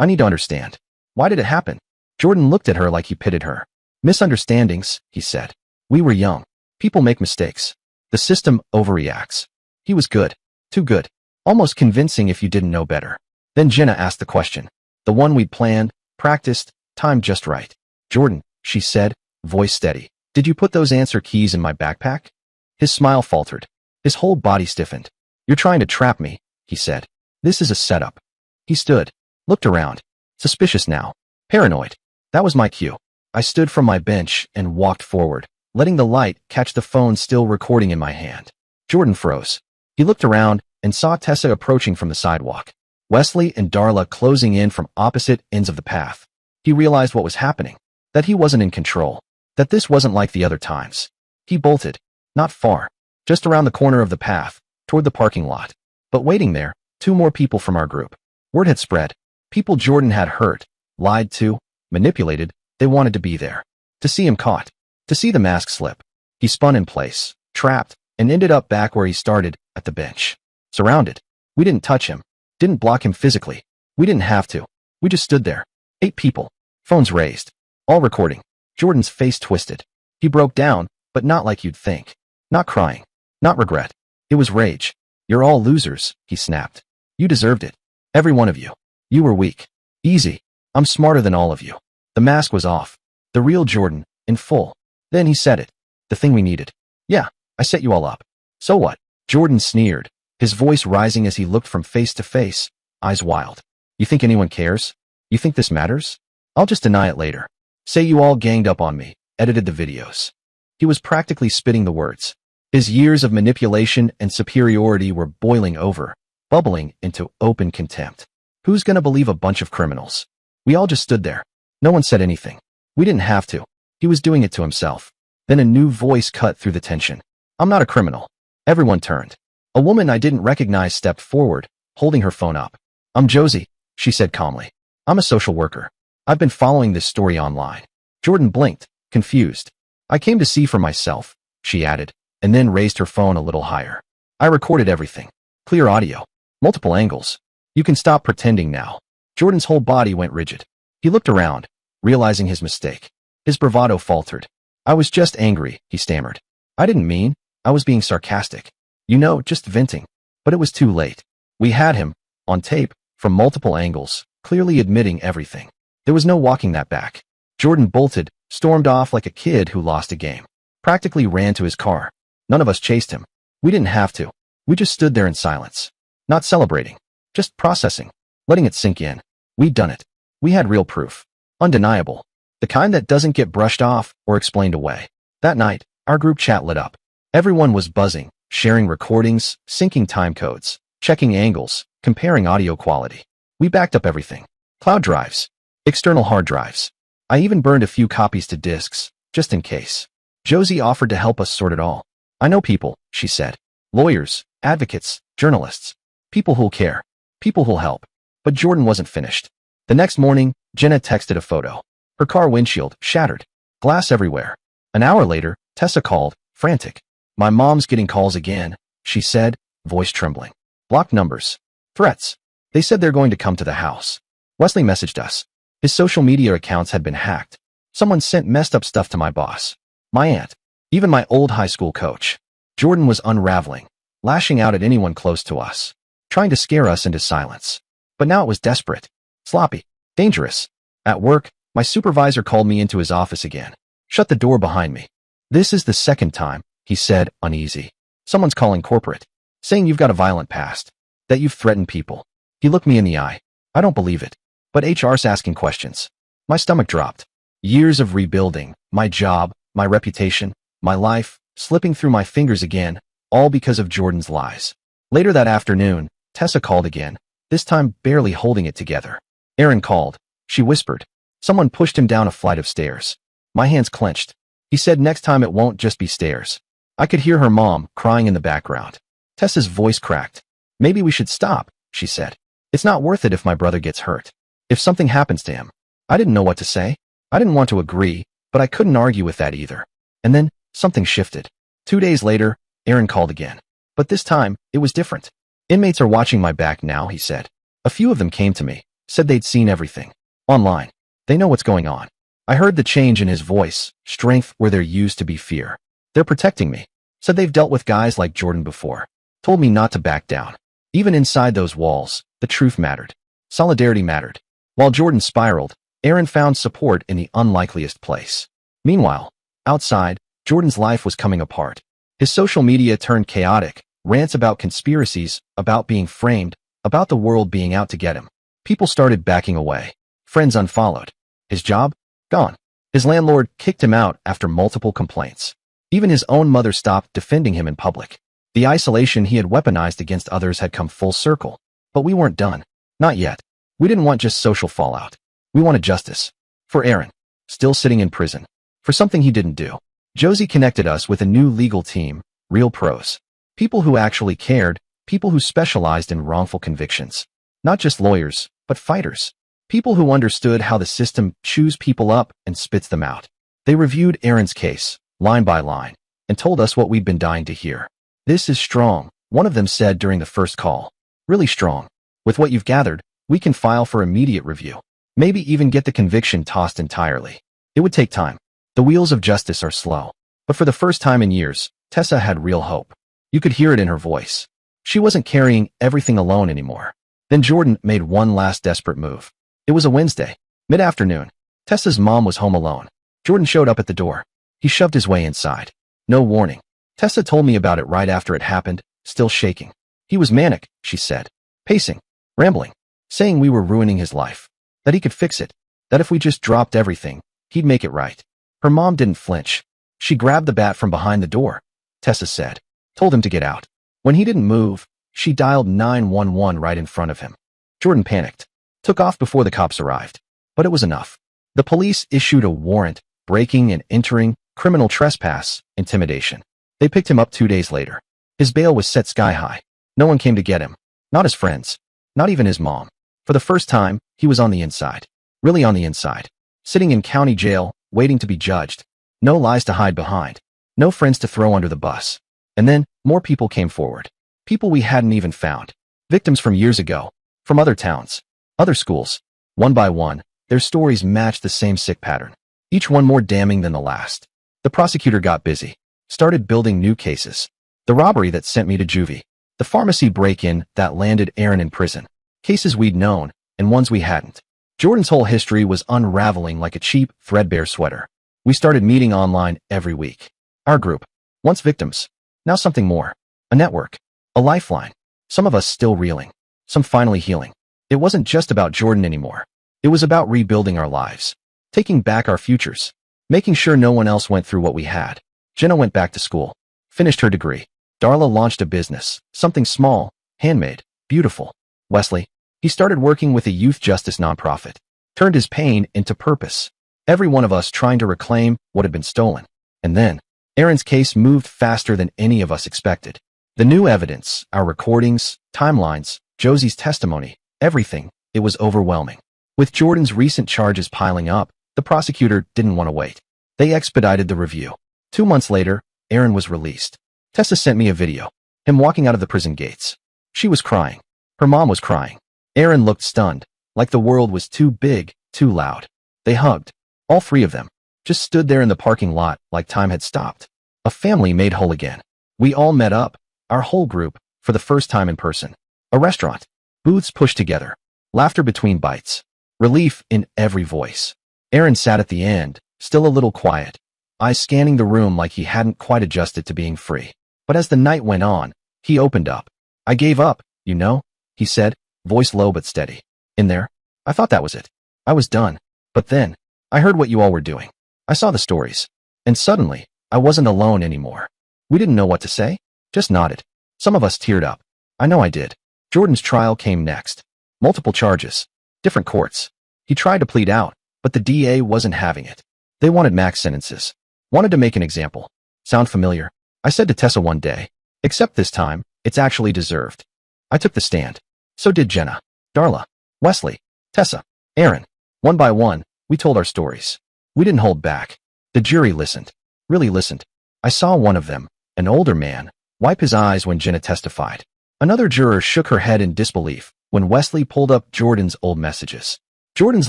need to understand. Why did it happen? Jordan looked at her like he pitied her. Misunderstandings, he said. We were young. People make mistakes. The system overreacts. He was good. Too good. Almost convincing if you didn't know better. Then Jenna asked the question. The one we'd planned, practiced, timed just right. Jordan, she said, voice steady. Did you put those answer keys in my backpack? His smile faltered. His whole body stiffened. You're trying to trap me, he said. This is a setup. He stood, looked around. Suspicious now. Paranoid. That was my cue. I stood from my bench and walked forward, letting the light catch the phone still recording in my hand. Jordan froze. He looked around and saw Tessa approaching from the sidewalk. Wesley and Darla closing in from opposite ends of the path. He realized what was happening. That he wasn't in control. That this wasn't like the other times. He bolted. Not far. Just around the corner of the path, toward the parking lot. But waiting there, 2 more people from our group. Word had spread. People Jordan had hurt, lied to, manipulated. They wanted to be there. To see him caught. To see the mask slip. He spun in place, trapped, and ended up back where he started, at the bench. Surrounded. We didn't touch him. Didn't block him physically. We didn't have to. We just stood there. 8 people. Phones raised. All recording. Jordan's face twisted. He broke down, but not like you'd think. Not crying. Not regret. It was rage. You're all losers, he snapped. You deserved it. Every one of you. You were weak. Easy. I'm smarter than all of you. The mask was off. The real Jordan, in full. Then he said it. The thing we needed. Yeah, I set you all up. So what? Jordan sneered, his voice rising as he looked from face to face, eyes wild. You think anyone cares? You think this matters? I'll just deny it later. Say you all ganged up on me, edited the videos. He was practically spitting the words. His years of manipulation and superiority were boiling over, bubbling into open contempt. Who's gonna believe a bunch of criminals? We all just stood there. No one said anything. We didn't have to. He was doing it to himself. Then a new voice cut through the tension. I'm not a criminal. Everyone turned. A woman I didn't recognize stepped forward, holding her phone up. I'm Josie, she said calmly. I'm a social worker. I've been following this story online. Jordan blinked, confused. I came to see for myself, she added, and then raised her phone a little higher. I recorded everything. Clear audio. Multiple angles. You can stop pretending now. Jordan's whole body went rigid. He looked around, realizing his mistake. His bravado faltered. I was just angry, he stammered. I didn't mean. I was being sarcastic. You know, just venting. But it was too late. We had him, on tape, from multiple angles, clearly admitting everything. There was no walking that back. Jordan bolted, stormed off like a kid who lost a game. Practically ran to his car. None of us chased him. We didn't have to. We just stood there in silence. Not celebrating. Just processing. Letting it sink in. We'd done it. We had real proof. Undeniable. The kind that doesn't get brushed off or explained away. That night, our group chat lit up. Everyone was buzzing, sharing recordings, syncing time codes, checking angles, comparing audio quality. We backed up everything. Cloud drives. External hard drives. I even burned a few copies to disks, just in case. Josie offered to help us sort it all. I know people, she said. Lawyers, advocates, journalists. People who'll care. People who'll help. But Jordan wasn't finished. The next morning, Jenna texted a photo. Her car windshield shattered. Glass everywhere. An hour later, Tessa called, frantic. My mom's getting calls again, she said, voice trembling. Blocked numbers. Threats. They said they're going to come to the house. Wesley messaged us. His social media accounts had been hacked. Someone sent messed up stuff to my boss. My aunt. Even my old high school coach. Jordan was unraveling, lashing out at anyone close to us. Trying to scare us into silence. But now it was desperate. Sloppy. Dangerous. At work, my supervisor called me into his office again. Shut the door behind me. This is the second time, he said, uneasy. Someone's calling corporate, saying you've got a violent past, that you've threatened people. He looked me in the eye. I don't believe it. But HR's asking questions. My stomach dropped. Years of rebuilding, my job, my reputation, my life, slipping through my fingers again, all because of Jordan's lies. Later that afternoon, Tessa called again, this time barely holding it together. Aaron called. She whispered. Someone pushed him down a flight of stairs. My hands clenched. He said next time it won't just be stairs. I could hear her mom crying in the background. Tessa's voice cracked. Maybe we should stop, she said. It's not worth it if my brother gets hurt. If something happens to him. I didn't know what to say. I didn't want to agree, but I couldn't argue with that either. And then, something shifted. 2 days later, Aaron called again. But this time, it was different. Inmates are watching my back now, he said. A few of them came to me, said they'd seen everything. Online. They know what's going on. I heard the change in his voice, strength where there used to be fear. They're protecting me. Said they've dealt with guys like Jordan before. Told me not to back down. Even inside those walls, the truth mattered. Solidarity mattered. While Jordan spiraled, Aaron found support in the unlikeliest place. Meanwhile, outside, Jordan's life was coming apart. His social media turned chaotic, rants about conspiracies, about being framed, about the world being out to get him. People started backing away. Friends unfollowed. His job? Gone. His landlord kicked him out after multiple complaints. Even his own mother stopped defending him in public. The isolation he had weaponized against others had come full circle. But we weren't done. Not yet. We didn't want just social fallout. We wanted justice. For Aaron. Still sitting in prison. For something he didn't do. Josie connected us with a new legal team, real pros. People who actually cared, people who specialized in wrongful convictions. Not just lawyers, but fighters. People who understood how the system chews people up and spits them out. They reviewed Aaron's case, line by line, and told us what we'd been dying to hear. This is strong, one of them said during the first call. Really strong. With what you've gathered, we can file for immediate review. Maybe even get the conviction tossed entirely. It would take time. The wheels of justice are slow. But for the first time in years, Tessa had real hope. You could hear it in her voice. She wasn't carrying everything alone anymore. Then Jordan made one last desperate move. It was a Wednesday, mid-afternoon. Tessa's mom was home alone. Jordan showed up at the door. He shoved his way inside. No warning. Tessa told me about it right after it happened, still shaking. He was manic, she said. Pacing. Rambling. Saying we were ruining his life. That he could fix it. That if we just dropped everything, he'd make it right. Her mom didn't flinch. She grabbed the bat from behind the door. Tessa said. Told him to get out. When he didn't move, she dialed 911 right in front of him. Jordan panicked. Took off before the cops arrived. But it was enough. The police issued a warrant, breaking and entering, criminal trespass, intimidation. They picked him up 2 days later. His bail was set sky high. No one came to get him. Not his friends. Not even his mom. For the first time, he was on the inside. Really on the inside. Sitting in county jail, waiting to be judged. No lies to hide behind. No friends to throw under the bus. And then, more people came forward. People we hadn't even found. Victims from years ago. From other towns. Other schools. One by one, their stories matched the same sick pattern. Each one more damning than the last. The prosecutor got busy. Started building new cases. The robbery that sent me to juvie. The pharmacy break-in that landed Aaron in prison. Cases we'd known, and ones we hadn't. Jordan's whole history was unraveling like a cheap, threadbare sweater. We started meeting online every week. Our group. Once victims. Now something more. A network. A lifeline. Some of us still reeling. Some finally healing. It wasn't just about Jordan anymore. It was about rebuilding our lives. Taking back our futures. Making sure no one else went through what we had. Jenna went back to school. Finished her degree. Darla launched a business. Something small. Handmade. Beautiful. Wesley. He started working with a youth justice nonprofit. Turned his pain into purpose. Every one of us trying to reclaim what had been stolen. And then, Aaron's case moved faster than any of us expected. The new evidence, our recordings, timelines, Josie's testimony, everything, it was overwhelming. With Jordan's recent charges piling up, the prosecutor didn't want to wait. They expedited the review. 2 months later, Aaron was released. Tessa sent me a video. Him walking out of the prison gates. She was crying. Her mom was crying. Aaron looked stunned, like the world was too big, too loud. They hugged. All three of them. Just stood there in the parking lot like time had stopped. A family made whole again. We all met up, our whole group, for the first time in person. A restaurant. Booths pushed together. Laughter between bites. Relief in every voice. Aaron sat at the end, still a little quiet. eyes scanning the room like he hadn't quite adjusted to being free. But as the night went on, he opened up. "I gave up, you know," he said, voice low but steady. "In there, I thought that was it. I was done. But then, I heard what you all were doing. I saw the stories. And suddenly, I wasn't alone anymore." We didn't know what to say, just nodded. Some of us teared up. I know I did. Jordan's trial came next. Multiple charges. Different courts. He tried to plead out, but the DA wasn't having it. They wanted max sentences. Wanted to make an example. Sound familiar? I said to Tessa one day, "Except this time, it's actually deserved." I took the stand. So did Jenna, Darla, Wesley, Tessa, Aaron. One by one, we told our stories. We didn't hold back. The jury listened. Really listened. I saw one of them, an older man, wipe his eyes when Jenna testified. Another juror shook her head in disbelief when Wesley pulled up Jordan's old messages. Jordan's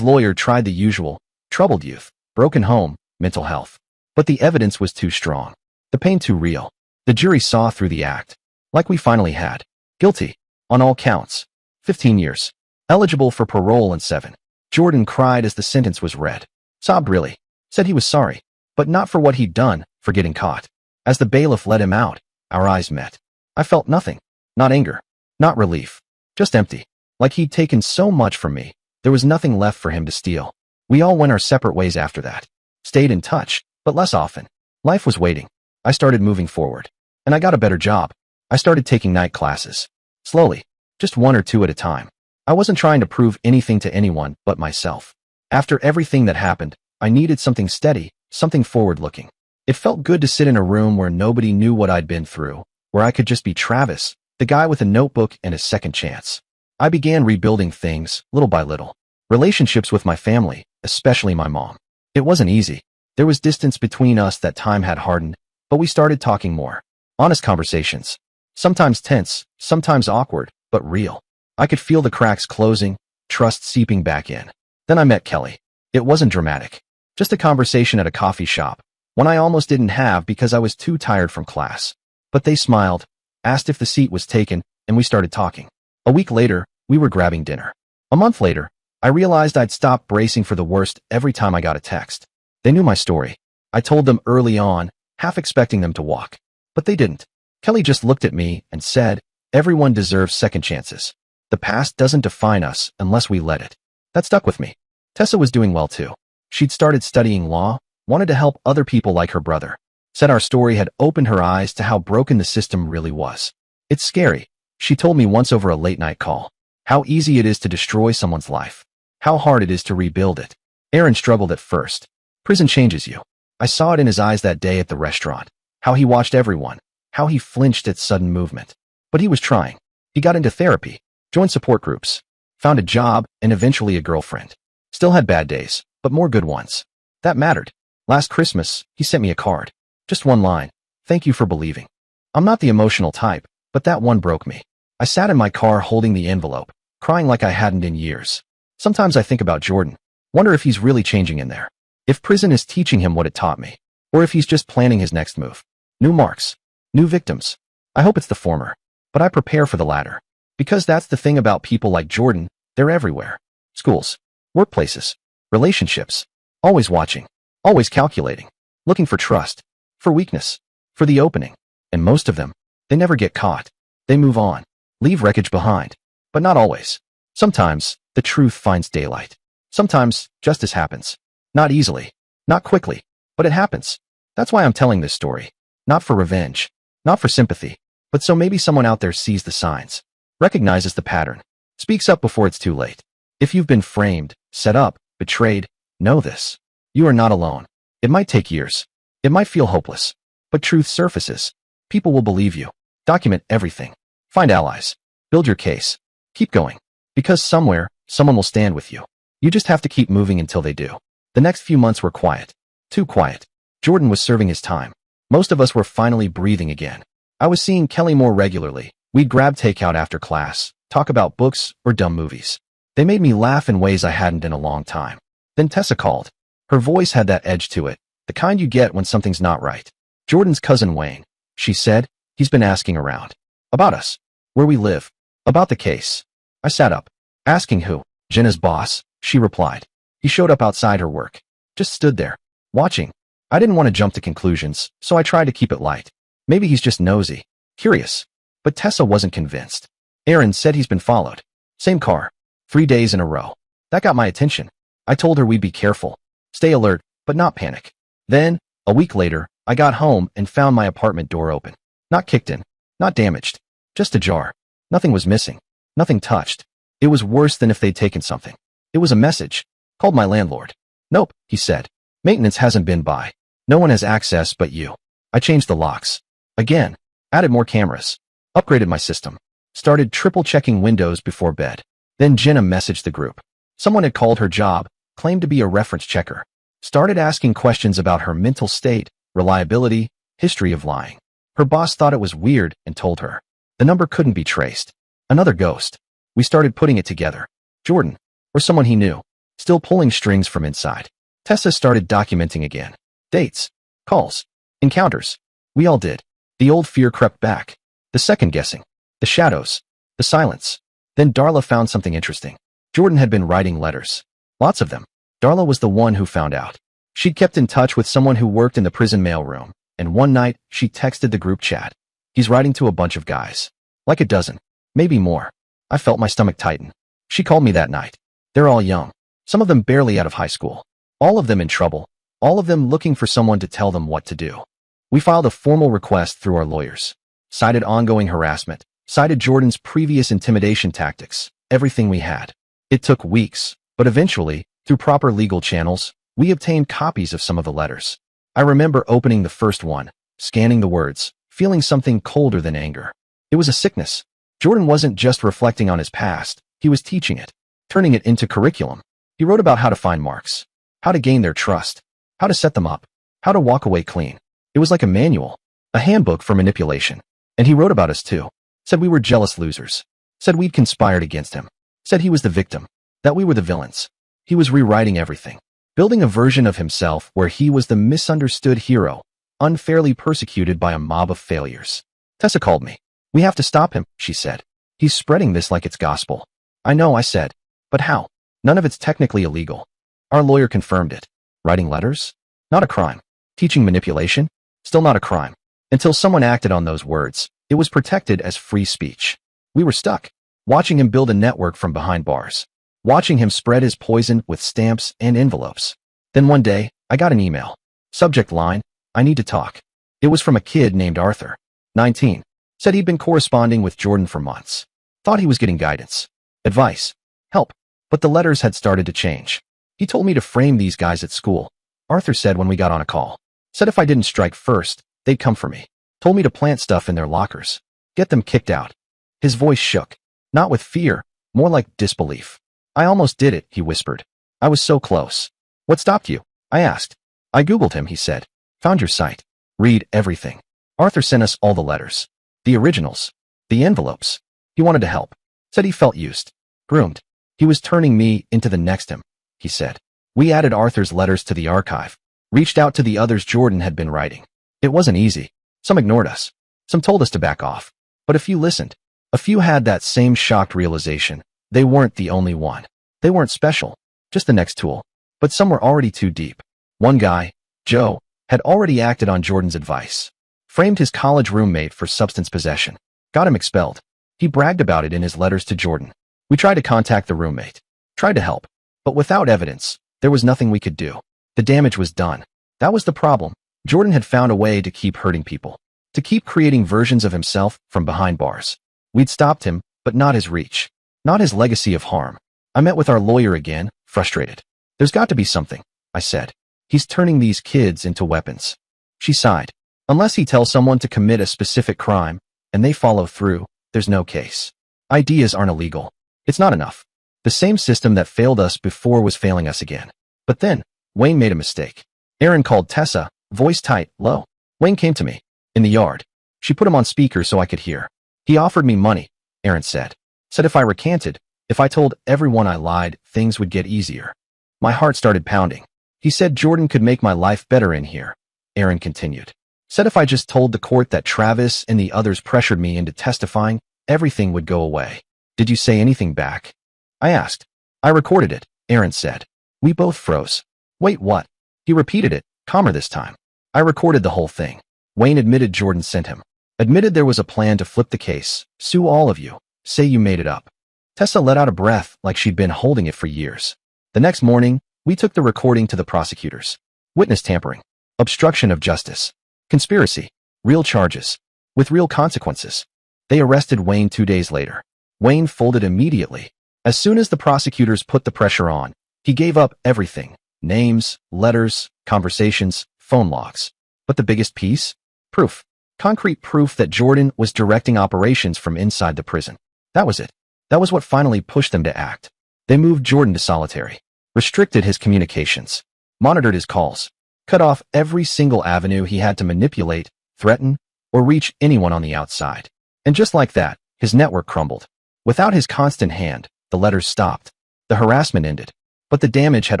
lawyer tried the usual: troubled youth, broken home, mental health. But the evidence was too strong. The pain too real. The jury saw through the act. Like we finally had. Guilty. On all counts. 15 years. Eligible for parole in 7. Jordan cried as the sentence was read. Sobbed really. Said he was sorry. But not for what he'd done, for getting caught. As the bailiff let him out, our eyes met. I felt nothing. Not anger. Not relief. Just empty. Like he'd taken so much from me. There was nothing left for him to steal. We all went our separate ways after that. Stayed in touch, but less often. Life was waiting. I started moving forward. And I got a better job. I started taking night classes. Slowly. Just 1 or 2 at a time. I wasn't trying to prove anything to anyone but myself. After everything that happened, I needed something steady, something forward-looking. It felt good to sit in a room where nobody knew what I'd been through, where I could just be Travis, the guy with a notebook and a second chance. I began rebuilding things, little by little. Relationships with my family, especially my mom. It wasn't easy. There was distance between us that time had hardened, but we started talking more. Honest conversations. Sometimes tense, sometimes awkward, but real. I could feel the cracks closing, trust seeping back in. Then I met Kelly. It wasn't dramatic. Just a conversation at a coffee shop, one I almost didn't have because I was too tired from class. But they smiled, asked if the seat was taken, and we started talking. A week later, we were grabbing dinner. A month later, I realized I'd stopped bracing for the worst every time I got a text. They knew my story. I told them early on, half expecting them to walk. But they didn't. Kelly just looked at me and said, "Everyone deserves second chances. The past doesn't define us unless we let it." That stuck with me. Tessa was doing well too. She'd started studying law, wanted to help other people like her brother. Said our story had opened her eyes to how broken the system really was. "It's scary," she told me once over a late-night call. "How easy it is to destroy someone's life. How hard it is to rebuild it." Aaron struggled at first. Prison changes you. I saw it in his eyes that day at the restaurant. How he watched everyone. How he flinched at sudden movement. But he was trying. He got into therapy, joined support groups, found a job, and eventually a girlfriend. Still had bad days, but more good ones. That mattered. Last Christmas, he sent me a card. Just one line. "Thank you for believing." I'm not the emotional type, but that one broke me. I sat in my car holding the envelope, crying like I hadn't in years. Sometimes I think about Jordan. Wonder if he's really changing in there. If prison is teaching him what it taught me. Or if he's just planning his next move. New marks. New victims. I hope it's the former. But I prepare for the latter. Because that's the thing about people like Jordan, they're everywhere. Schools. Workplaces. Relationships. Always watching. Always calculating. Looking for trust. For weakness. For the opening. And most of them, they never get caught. They move on. Leave wreckage behind. But not always. Sometimes, the truth finds daylight. Sometimes, justice happens. Not easily. Not quickly. But it happens. That's why I'm telling this story. Not for revenge. Not for sympathy. But so maybe someone out there sees the signs. Recognizes the pattern. Speaks up before it's too late. If you've been framed, set up, betrayed, know this. You are not alone. It might take years. It might feel hopeless. But truth surfaces. People will believe you. Document everything. Find allies. Build your case. Keep going. Because somewhere, someone will stand with you. You just have to keep moving until they do. The next few months were quiet. Too quiet. Jordan was serving his time. Most of us were finally breathing again. I was seeing Kelly more regularly. We'd grab takeout after class, talk about books or dumb movies. They made me laugh in ways I hadn't in a long time. Then Tessa called. Her voice had that edge to it, the kind you get when something's not right. "Jordan's cousin Wayne," she said. "He's been asking around. About us. Where we live. About the case." I sat up. "Asking who?" "Jenna's boss," she replied. He showed up outside her work. Just stood there. Watching. I didn't want to jump to conclusions, so I tried to keep it light. Maybe he's just nosy, curious. But Tessa wasn't convinced. Aaron said he's been followed. Same car. 3 days in a row. That got my attention. I told her we'd be careful. Stay alert, but not panic. Then, a week later, I got home and found my apartment door open. Not kicked in. Not damaged. Just ajar. Nothing was missing. Nothing touched. It was worse than if they'd taken something. It was a message. Called my landlord. Nope, he said. Maintenance hasn't been by. No one has access but you. I changed the locks. Again. Added more cameras. Upgraded my system. Started triple-checking windows before bed. Then Jenna messaged the group. Someone had called her job, claimed to be a reference checker. Started asking questions about her mental state, reliability, history of lying. Her boss thought it was weird and told her. The number couldn't be traced. Another ghost. We started putting it together. Jordan, or someone he knew, still pulling strings from inside. Tessa started documenting again. Dates, calls, encounters. We all did. The old fear crept back. The second guessing. The shadows. The silence. Then Darla found something interesting. Jordan had been writing letters. Lots of them. Darla was the one who found out. She'd kept in touch with someone who worked in the prison mailroom, and one night, she texted the group chat. He's writing to a bunch of guys. Like a dozen. Maybe more. I felt my stomach tighten. She called me that night. They're all young. Some of them barely out of high school. All of them in trouble. All of them looking for someone to tell them what to do. We filed a formal request through our lawyers. Cited ongoing harassment. Cited Jordan's previous intimidation tactics. Everything we had. It took weeks, but eventually, through proper legal channels, we obtained copies of some of the letters. I remember opening the first one, scanning the words, feeling something colder than anger. It was a sickness. Jordan wasn't just reflecting on his past, he was teaching it, turning it into curriculum. He wrote about how to find marks, how to gain their trust, how to set them up, how to walk away clean. It was like a manual, a handbook for manipulation. And he wrote about us too. Said we were jealous losers. Said we'd conspired against him. Said he was the victim. That we were the villains. He was rewriting everything. Building a version of himself where he was the misunderstood hero, unfairly persecuted by a mob of failures. Tessa called me. We have to stop him, she said. He's spreading this like it's gospel. I know, I said. But how? None of it's technically illegal. Our lawyer confirmed it. Writing letters? Not a crime. Teaching manipulation? Still not a crime. Until someone acted on those words, it was protected as free speech. We were stuck, watching him build a network from behind bars, watching him spread his poison with stamps and envelopes. Then one day, I got an email. Subject line, I need to talk. It was from a kid named Arthur, 19. Said he'd been corresponding with Jordan for months. Thought he was getting guidance, advice, help. But the letters had started to change. He told me to frame these guys at school. Arthur said when we got on a call. Said if I didn't strike first, they'd come for me. Told me to plant stuff in their lockers. Get them kicked out. His voice shook. Not with fear, more like disbelief. I almost did it, he whispered. I was so close. What stopped you? I asked. I Googled him, he said. Found your site. Read everything. Arthur sent us all the letters. The originals. The envelopes. He wanted to help. Said he felt used. Groomed. He was turning me into the next him, he said. We added Arthur's letters to the archive. Reached out to the others Jordan had been writing. It wasn't easy. Some ignored us. Some told us to back off. But a few listened. A few had that same shocked realization. They weren't the only one. They weren't special. Just the next tool. But some were already too deep. One guy, Joe, had already acted on Jordan's advice. Framed his college roommate for substance possession. Got him expelled. He bragged about it in his letters to Jordan. We tried to contact the roommate. Tried to help. But without evidence, there was nothing we could do. The damage was done. That was the problem. Jordan had found a way to keep hurting people. To keep creating versions of himself from behind bars. We'd stopped him, but not his reach. Not his legacy of harm. I met with our lawyer again, frustrated. There's got to be something, I said. He's turning these kids into weapons. She sighed. Unless he tells someone to commit a specific crime, and they follow through, there's no case. Ideas aren't illegal. It's not enough. The same system that failed us before was failing us again. But then, Wayne made a mistake. Aaron called Tessa, voice tight, low. Wayne came to me. In the yard. She put him on speaker so I could hear. He offered me money, Aaron said. Said if I recanted, if I told everyone I lied, things would get easier. My heart started pounding. He said Jordan could make my life better in here. Aaron continued. Said if I just told the court that Travis and the others pressured me into testifying, everything would go away. Did you say anything back? I asked. I recorded it, Aaron said. We both froze. Wait, what? He repeated it, calmer this time. I recorded the whole thing. Wayne admitted Jordan sent him. Admitted there was a plan to flip the case, sue all of you, say you made it up. Tessa let out a breath like she'd been holding it for years. The next morning, we took the recording to the prosecutors. Witness tampering, obstruction of justice, conspiracy, real charges, with real consequences. They arrested Wayne 2 days later. Wayne folded immediately. As soon as the prosecutors put the pressure on, he gave up everything: names, letters, conversations, phone logs. But the biggest piece? Proof. Concrete proof that Jordan was directing operations from inside the prison. That was it. That was what finally pushed them to act. They moved Jordan to solitary, restricted his communications, monitored his calls, cut off every single avenue he had to manipulate, threaten, or reach anyone on the outside. And just like that, his network crumbled. Without his constant hand, the letters stopped. The harassment ended. But the damage had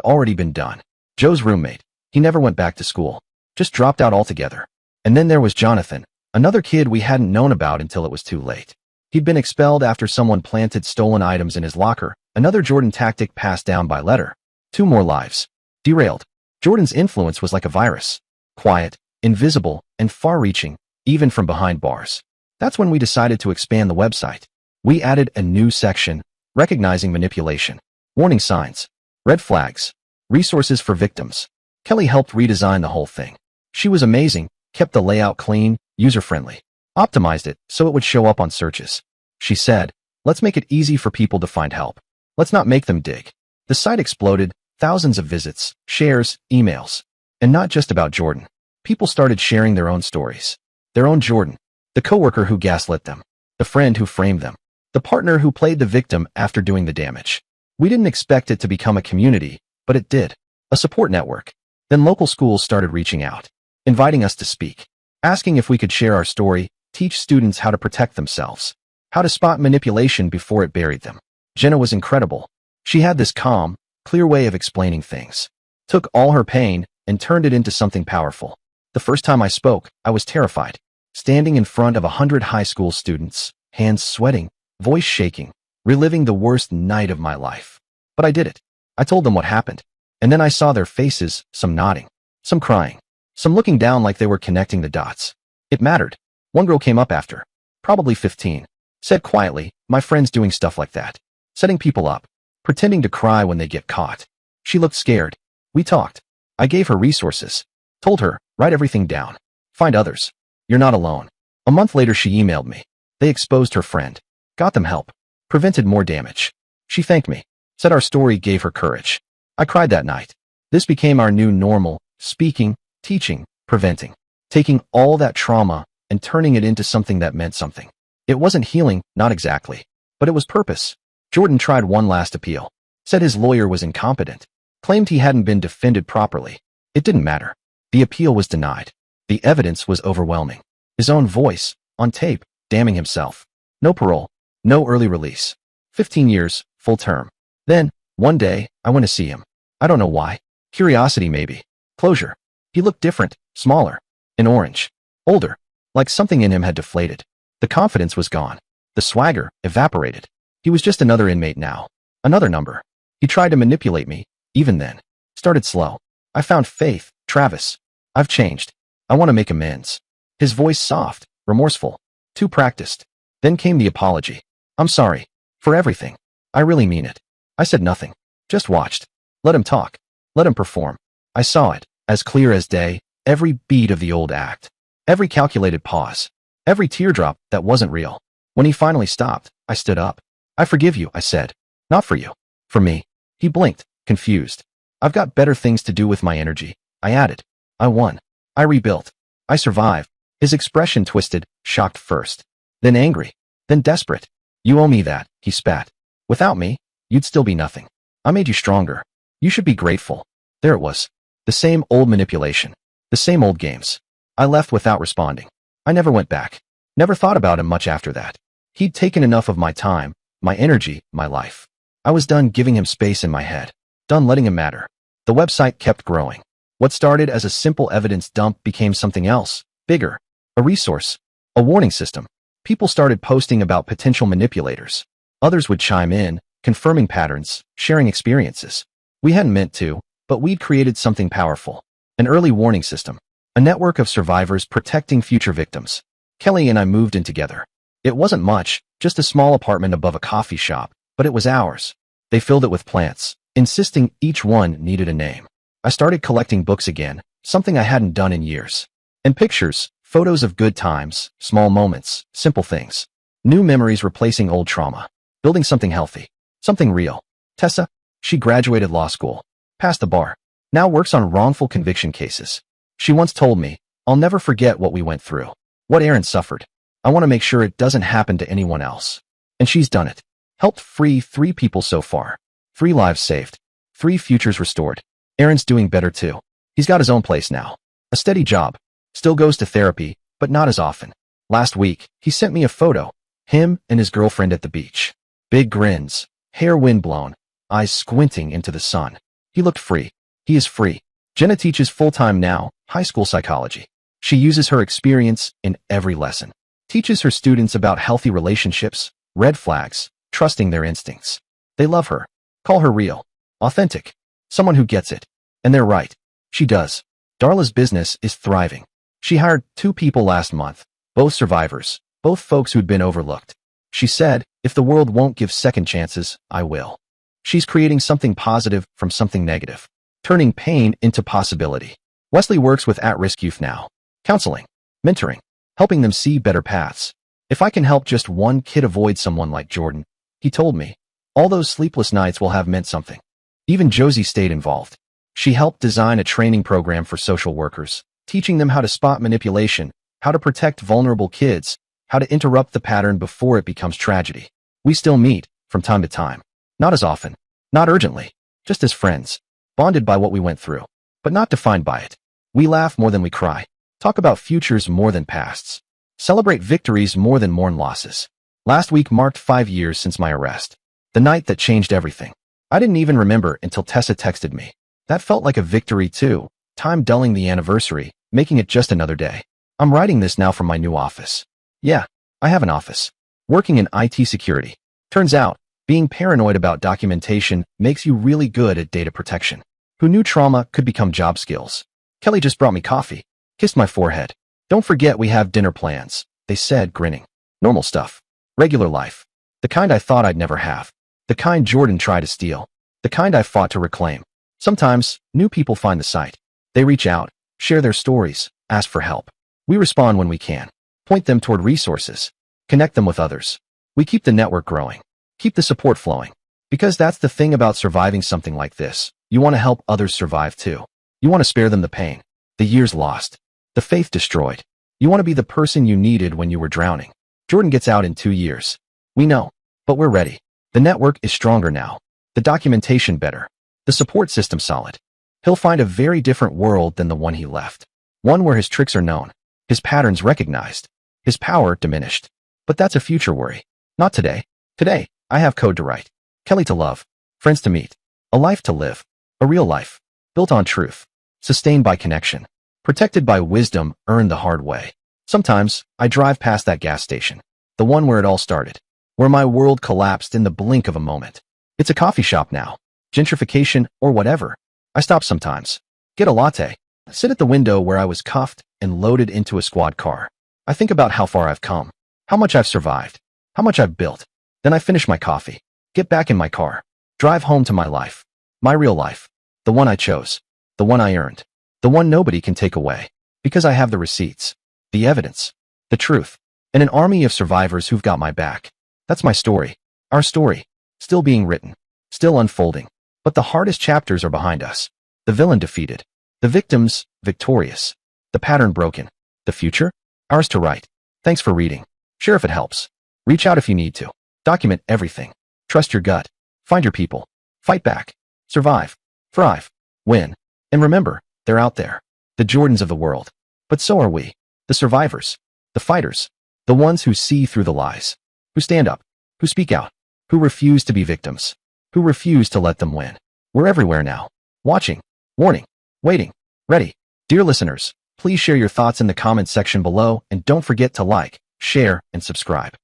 already been done. Joe's roommate, he never went back to school, just dropped out altogether. And then there was Jonathan, another kid we hadn't known about until it was too late. He'd been expelled after someone planted stolen items in his locker, another Jordan tactic passed down by letter. 2 more lives. Derailed. Jordan's influence was like a virus. Quiet, invisible, and far-reaching, even from behind bars. That's when we decided to expand the website. We added a new section, recognizing manipulation, warning signs, red flags, resources for victims. Kelly helped redesign the whole thing. She was amazing, kept the layout clean, user-friendly, optimized it so it would show up on searches. She said, "Let's make it easy for people to find help. Let's not make them dig." The site exploded, thousands of visits, shares, emails. And not just about Jordan. People started sharing their own stories. Their own Jordan. The coworker who gaslit them. The friend who framed them. The partner who played the victim after doing the damage. We didn't expect it to become a community, but it did. A support network. Then local schools started reaching out, inviting us to speak, asking if we could share our story, teach students how to protect themselves, how to spot manipulation before it buried them. Jenna was incredible. She had this calm, clear way of explaining things. Took all her pain and turned it into something powerful. The first time I spoke, I was terrified. Standing in front of 100 high school students, hands sweating, voice shaking, reliving the worst night of my life. But I did it. I told them what happened. And then I saw their faces, some nodding, some crying, some looking down like they were connecting the dots. It mattered. One girl came up after, probably 15, said quietly, "My friend's doing stuff like that, setting people up, pretending to cry when they get caught." She looked scared. We talked. I gave her resources. Told her, write everything down. Find others. You're not alone. A month later she emailed me. They exposed her friend. Got them help. Prevented more damage. She thanked me. Said our story gave her courage. I cried that night. This became our new normal, speaking, teaching, preventing. Taking all that trauma and turning it into something that meant something. It wasn't healing, not exactly. But it was purpose. Jordan tried one last appeal. Said his lawyer was incompetent. Claimed he hadn't been defended properly. It didn't matter. The appeal was denied. The evidence was overwhelming. His own voice, on tape, damning himself. No parole. No early release. 15 years, full term. Then, one day, I went to see him. I don't know why. Curiosity maybe. Closure. He looked different, smaller, in orange, older, like something in him had deflated. The confidence was gone. The swagger evaporated. He was just another inmate now. Another number. He tried to manipulate me, even then. Started slow. I found faith, Travis. I've changed. I want to make amends. His voice soft, remorseful, too practiced. Then came the apology. I'm sorry. For everything. I really mean it. I said nothing. Just watched. Let him talk. Let him perform. I saw it, as clear as day, every beat of the old act. Every calculated pause. Every teardrop that wasn't real. When he finally stopped, I stood up. I forgive you, I said. Not for you. For me. He blinked, confused. I've got better things to do with my energy, I added. I won. I rebuilt. I survived. His expression twisted, shocked first. Then angry. Then desperate. You owe me that, he spat. Without me, you'd still be nothing. I made you stronger. You should be grateful. There it was. The same old manipulation. The same old games. I left without responding. I never went back. Never thought about him much after that. He'd taken enough of my time, my energy, my life. I was done giving him space in my head. Done letting him matter. The website kept growing. What started as a simple evidence dump became something else, bigger. A resource. A warning system. People started posting about potential manipulators. Others would chime in, confirming patterns, sharing experiences. We hadn't meant to, but we'd created something powerful. An early warning system. a network of survivors protecting future victims. Kelly and I moved in together. It wasn't much, just a small apartment above a coffee shop, but it was ours. They filled it with plants, insisting each one needed a name. I started collecting books again, something I hadn't done in years. And pictures, photos of good times, small moments, simple things. New memories replacing old trauma. Building something healthy. Something real. Tessa, she graduated law school. Passed the bar. Now works on wrongful conviction cases. She once told me, "I'll never forget what we went through. What Aaron suffered. I want to make sure it doesn't happen to anyone else." And she's done it. Helped free 3 people so far. 3 lives saved. 3 futures restored. Aaron's doing better too. He's got his own place now. A steady job. Still goes to therapy, but not as often. Last week, he sent me a photo. Him and his girlfriend at the beach. Big grins. Hair windblown. Eyes squinting into the sun. He looked free. He is free. Jenna teaches full-time now, high school psychology. She uses her experience in every lesson. Teaches her students about healthy relationships, red flags, trusting their instincts. They love her. Call her real. Authentic. Someone who gets it. And they're right. She does. Darla's business is thriving. She hired 2 people last month, both survivors, both folks who'd been overlooked. She said, "If the world won't give second chances, I will." She's creating something positive from something negative. Turning pain into possibility. Wesley works with at-risk youth now. Counseling. Mentoring. Helping them see better paths. "If I can help just one kid avoid someone like Jordan," he told me, "all those sleepless nights will have meant something." Even Josie stayed involved. She helped design a training program for social workers, teaching them how to spot manipulation, how to protect vulnerable kids, how to interrupt the pattern before it becomes tragedy. We still meet, from time to time. Not as often. Not urgently. Just as friends. Bonded by what we went through. But not defined by it. We laugh more than we cry. Talk about futures more than pasts. Celebrate victories more than mourn losses. Last week marked 5 years since my arrest. The night that changed everything. I didn't even remember until Tessa texted me. That felt like a victory too. Time dulling the anniversary, making it just another day. I'm writing this now from my new office. Yeah, I have an office. Working in IT security. Turns out, being paranoid about documentation makes you really good at data protection. Who knew trauma could become job skills? Kelly just brought me coffee. Kissed my forehead. "Don't forget we have dinner plans," they said, grinning. Normal stuff. Regular life. The kind I thought I'd never have. The kind Jordan tried to steal. The kind I fought to reclaim. Sometimes, new people find the site. They reach out, share their stories, ask for help. We respond when we can. Point them toward resources. Connect them with others. We keep the network growing. Keep the support flowing. Because that's the thing about surviving something like this. You want to help others survive too. You want to spare them the pain, the years lost, the faith destroyed. You want to be the person you needed when you were drowning. Jordan gets out in 2 years. We know, but we're ready. The network is stronger now. The documentation better. The support system solid. He'll find a very different world than the one he left. One where his tricks are known, his patterns recognized, his power diminished. But that's a future worry. Not today. Today, I have code to write. Kelly to love. Friends to meet. A life to live. A real life. Built on truth. Sustained by connection. Protected by wisdom earned the hard way. Sometimes, I drive past that gas station. The one where it all started. Where my world collapsed in the blink of a moment. It's a coffee shop now. Gentrification or whatever. I stop sometimes. Get a latte. Sit at the window where I was cuffed and loaded into a squad car. I think about how far I've come. How much I've survived. How much I've built. Then I finish my coffee. Get back in my car. Drive home to my life. My real life. The one I chose. The one I earned. The one nobody can take away. Because I have the receipts. The evidence. The truth. And an army of survivors who've got my back. That's my story. Our story. Still being written. Still unfolding. But the hardest chapters are behind us. The villain defeated. The victims, victorious. The pattern broken. The future? Ours to write. Thanks for reading. Share if it helps. Reach out if you need to. Document everything. Trust your gut. Find your people. Fight back. Survive. Thrive. Win. And remember, they're out there. The Jordans of the world. But so are we. The survivors. The fighters. The ones who see through the lies. Who stand up. Who speak out. Who refuse to be victims. Who refuse to let them win. We're everywhere now. Watching. Warning. Waiting. Ready. Dear listeners, please share your thoughts in the comments section below and don't forget to like, share, and subscribe.